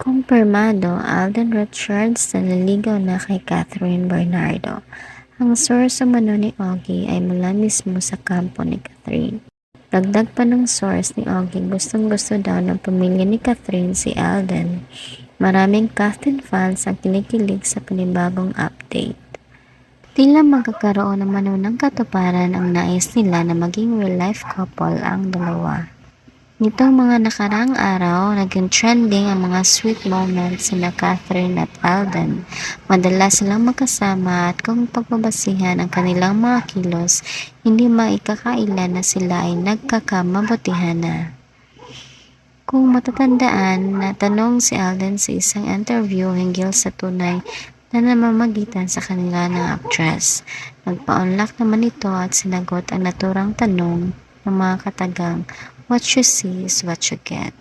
Kumpirmado, Alden Richards naliligaw na kay Catherine Bernardo. Ang source umano ni Ogie ay mula mismo sa kampo ni Catherine. Dagdag pa ng source ni Ogie, gustong-gusto daw ng pamilya ni Catherine si Alden. Maraming Catherine fans ang kinikilig sa panibagong update. Tila magkakaroon naman ng katuparan ang nais nila na maging real-life couple ang dalawa. Nitong mga nakaraang araw, naging trending ang mga sweet moments sina Catherine at Alden. Madalas silang magkasama at kung pagbabasihan ang kanilang mga kilos, hindi maikakailan na sila ay nagkakamabutihan na. Kung matatandaan, natanong si Alden sa isang interview hinggil sa tunay na namamagitan sa kanila ng actress. Nagpa-unlock naman ito at sinagot ang naturang tanong ng mga katagang, "What you see is what you get."